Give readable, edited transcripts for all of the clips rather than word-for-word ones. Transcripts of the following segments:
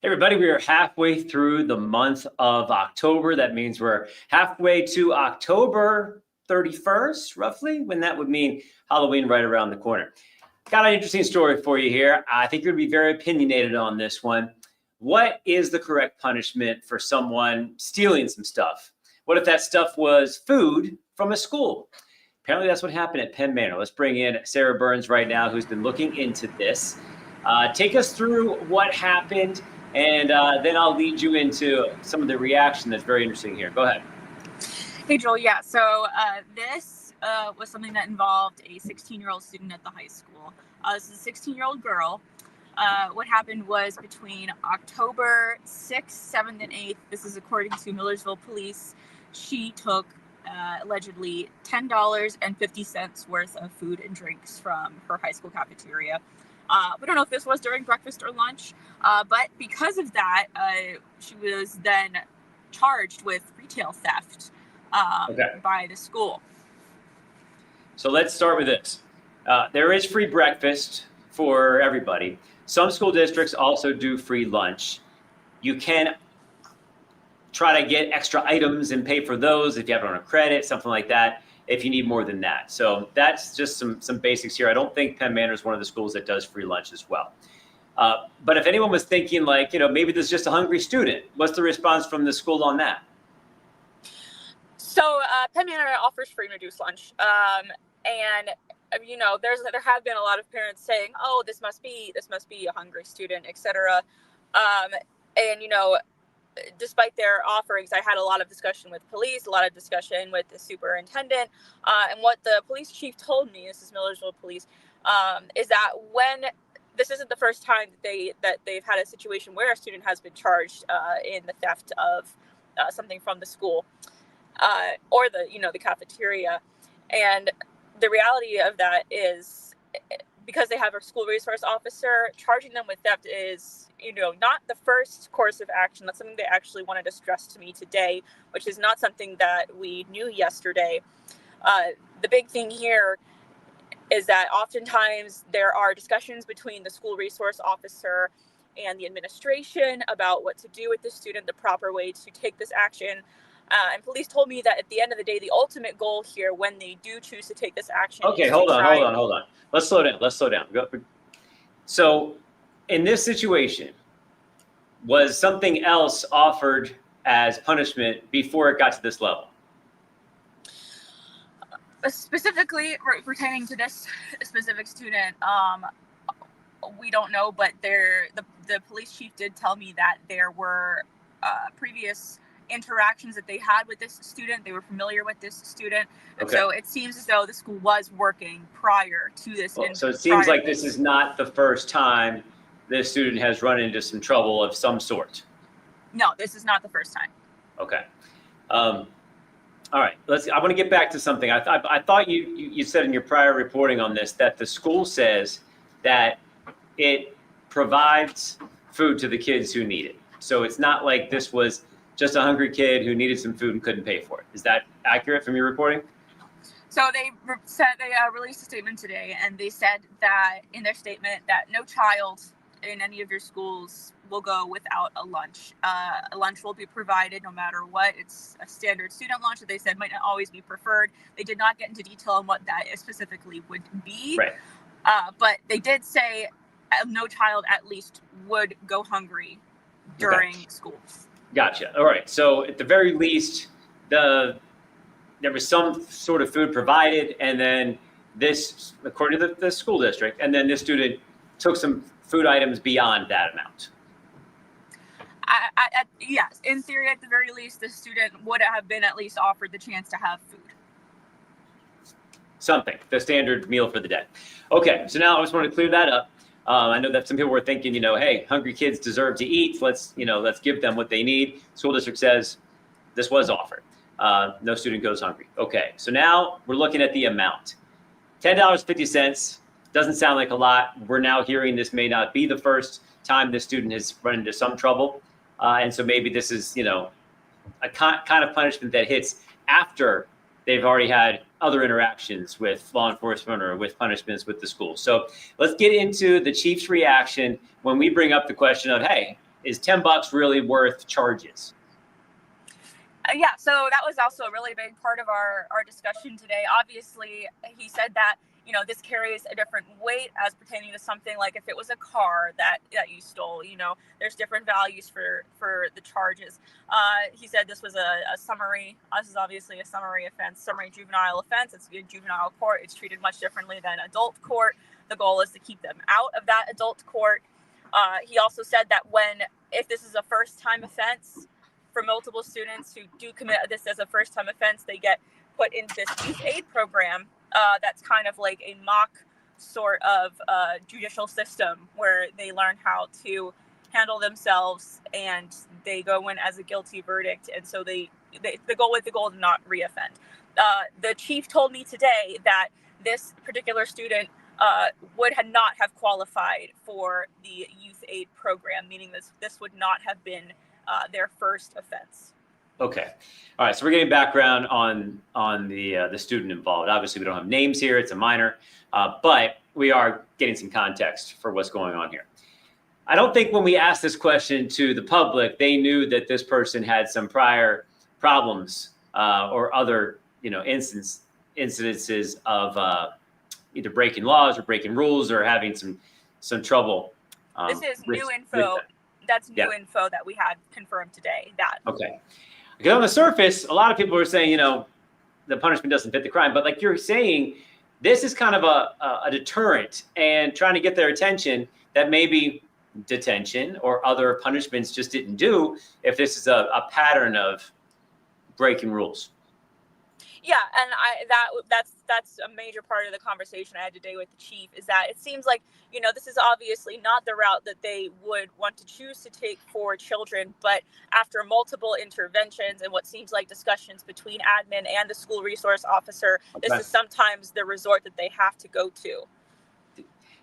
Everybody, we are halfway through the month of October. That means we're halfway to October 31st, roughly, when that would mean Halloween right around the corner. Got an interesting story for you here. I think you're going to be very opinionated on this one. What is the correct punishment for someone stealing some stuff? What if that stuff was food from a school? Apparently, that's what happened at Penn Manor. Let's bring in Sarah Burns right now, who's been looking into this. Take us through what happened, and then I'll lead you into some of the reaction that's very interesting here. Go ahead. Hey, Joel. Yeah, so this was something that involved a 16-year-old student at the high school. This is a 16-year-old girl. What happened was between October 6th, 7th, and 8th, this is according to Millersville Police, she took allegedly $10.50 worth of food and drinks from her high school cafeteria. We don't know if this was during breakfast or lunch, but because of that, she was then charged with retail theft by the school. So let's start with this. There is free breakfast for everybody. Some school districts also do free lunch. You can try to get extra items and pay for those if you have it on a credit, something like that, if you need more than that. So that's just some basics here. I don't think Penn Manor is one of the schools that does free lunch as well. But if anyone was thinking like, maybe this is just a hungry student, what's the response from the school on that? So Penn Manor offers free and reduced lunch. And there have been a lot of parents saying, "Oh, this must be a hungry student," etc. Despite their offerings, I had a lot of discussion with police, a lot of discussion with the superintendent, and what the police chief told me, this is Millersville Police, is that when this isn't the first time that they've had a situation where a student has been charged in the theft of something from the school or the cafeteria, and the reality of that is, because they have a school resource officer, charging them with theft is, not the first course of action. That's something they actually wanted to stress to me today, which is not something that we knew yesterday. The big thing here is that oftentimes there are discussions between the school resource officer and the administration about what to do with the student, the proper way to take this action. And police told me that at the end of the day, the ultimate goal here, when they do choose to take this action. Okay, hold on. Let's slow down. So in this situation, was something else offered as punishment before it got to this level? Specifically pertaining to this specific student, we don't know, but the police chief did tell me that there were previous interactions that they had with this student. They were familiar with this student. And so it seems as though the school was working prior to this. So it seems like this is not the first time this student has run into some trouble of some sort. No, this is not the first time. Okay. All right. I want to get back to something. I thought you said in your prior reporting on this that the school says that it provides food to the kids who need it. So it's not like this was just a hungry kid who needed some food and couldn't pay for it. Is that accurate from your reporting? So they released a statement today, and they said that in their statement that no child in any of your schools will go without a lunch. A lunch will be provided no matter what. It's a standard student lunch that they said might not always be preferred. They did not get into detail on what that specifically would be. Right. But they did say no child at least would go hungry during school. Gotcha. All right. So at the very least, there was some sort of food provided, and then this, according to the school district, and then this student took some food items beyond that amount. Yes, in theory, at the very least, the student would have been at least offered the chance to have food. Something, the standard meal for the day. Okay, so now I just want to clear that up. I know that some people were thinking, hey, hungry kids deserve to eat. Let's give them what they need. School district says this was offered. No student goes hungry. Okay, so now we're looking at the amount. $10.50 doesn't sound like a lot. We're now hearing this may not be the first time this student has run into some trouble. And so maybe this is, a kind of punishment that hits after they've already had other interactions with law enforcement or with punishments with the school. So let's get into the chief's reaction when we bring up the question of, hey, is $10 really worth charges? Yeah, so that was also a really big part of our discussion today. Obviously, he said that, this carries a different weight as pertaining to something like if it was a car that you stole, there's different values for the charges. He said this was a summary. This is obviously a summary offense, summary juvenile offense. It's in juvenile court. It's treated much differently than adult court. The goal is to keep them out of that adult court. He also said that if this is a first-time offense, for multiple students who do commit this as a first-time offense, they get put into this youth aid program that's kind of like a mock sort of judicial system where they learn how to handle themselves and they go in as a guilty verdict. And so the goal to not reoffend. The chief told me today that this particular student would not have qualified for the youth aid program, meaning this would not have been their first offense. Okay. All right. So we're getting background on the student involved. Obviously, we don't have names here. It's a minor, but we are getting some context for what's going on here. I don't think when we asked this question to the public, they knew that this person had some prior problems or other, incidences of either breaking laws or breaking rules or having some trouble. This is new info. That's new info that we had confirmed today. Okay. Because on the surface, a lot of people are saying, the punishment doesn't fit the crime. But like you're saying, this is kind of a deterrent and trying to get their attention that maybe detention or other punishments just didn't do if this is a pattern of breaking rules. Yeah, and that's a major part of the conversation I had today with the chief, is that it seems like, this is obviously not the route that they would want to choose to take for children, but after multiple interventions and what seems like discussions between admin and the school resource officer, This is sometimes the resort that they have to go to.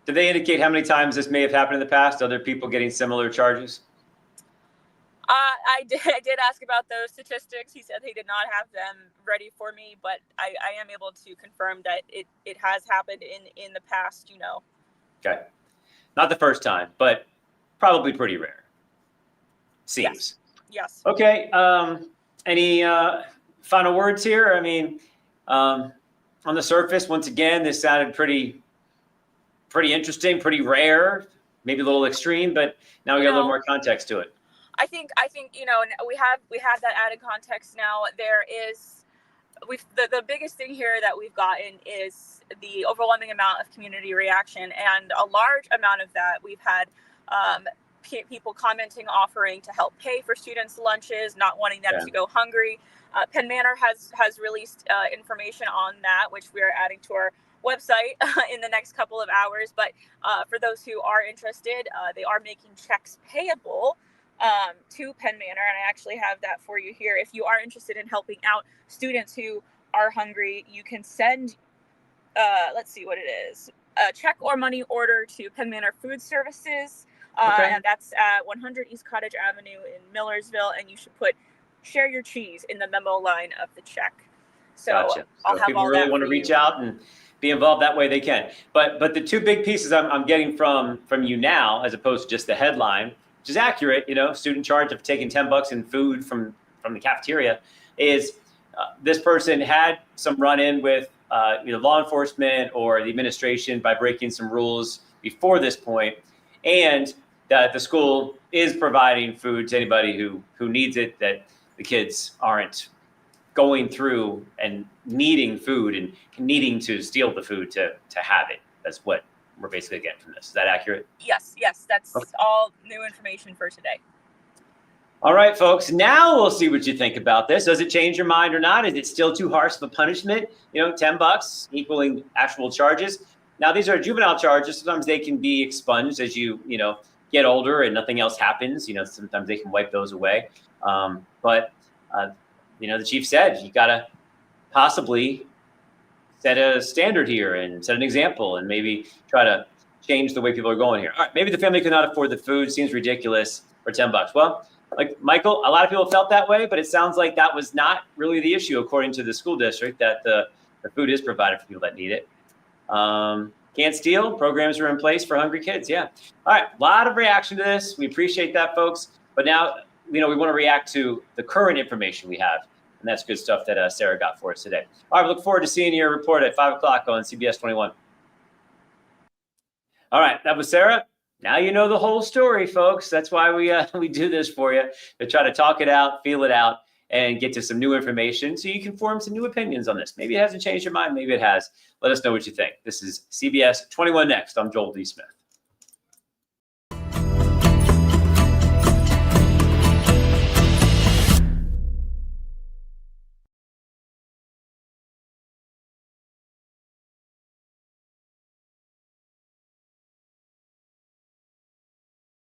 Did they indicate how many times this may have happened in the past, other people getting similar charges? I did ask about those statistics. He said he did not have them ready for me, but I am able to confirm that it has happened in the past, Okay. Not the first time, but probably pretty rare. Seems. Yes. Okay. Any final words here? I mean, on the surface, once again, this sounded pretty interesting, pretty rare, maybe a little extreme, but now we got a little more context to it. I think and we have that added context now. The biggest thing here that we've gotten is the overwhelming amount of community reaction, and a large amount of that we've had people commenting, offering to help pay for students' lunches, not wanting them to go hungry. Penn Manor has released information on that, which we are adding to our website in the next couple of hours. But for those who are interested, they are making checks payable to Penn Manor, and I actually have that for you here. If you are interested in helping out students who are hungry, you can send, let's see what it is, a check or money order to Penn Manor Food Services, and that's at 100 East Cottage Avenue in Millersville, and you should put "share your cheese" in the memo line of the check. So gotcha. I'll have people all really that want to for reach you. out and be involved that way, they can. But the two big pieces I'm getting from you now, as opposed to just the headline, which is accurate, student charge of taking $10 in food from the cafeteria, is this person had some run-in with either law enforcement or the administration by breaking some rules before this point, and that the school is providing food to anybody who needs it, that the kids aren't going through and needing food and needing to steal the food to have it. That's what we're basically getting from this. Is that accurate? Yes, that's all new information for today. All right, folks, now we'll see what you think about this. Does it change your mind or not? Is it still too harsh of a punishment? $10 equaling actual charges. Now, these are juvenile charges. Sometimes they can be expunged as you get older and nothing else happens. Sometimes they can wipe those away. But the chief said you got to possibly set a standard here and set an example and maybe try to change the way people are going here. All right, maybe the family cannot afford the food. Seems ridiculous for $10. Well, like Michael, a lot of people felt that way, but it sounds like that was not really the issue, according to the school district, that the food is provided for people that need it. Can't steal. Programs are in place for hungry kids. Yeah. All right. A lot of reaction to this. We appreciate that, folks. But now, we want to react to the current information we have. And that's good stuff that Sarah got for us today. All right. We look forward to seeing your report at 5 o'clock on CBS 21. All right. That was Sarah. Now you know the whole story, folks. That's why we do this for you, to try to talk it out, feel it out, and get to some new information so you can form some new opinions on this. Maybe it hasn't changed your mind. Maybe it has. Let us know what you think. This is CBS 21 Next. I'm Joel D. Smith.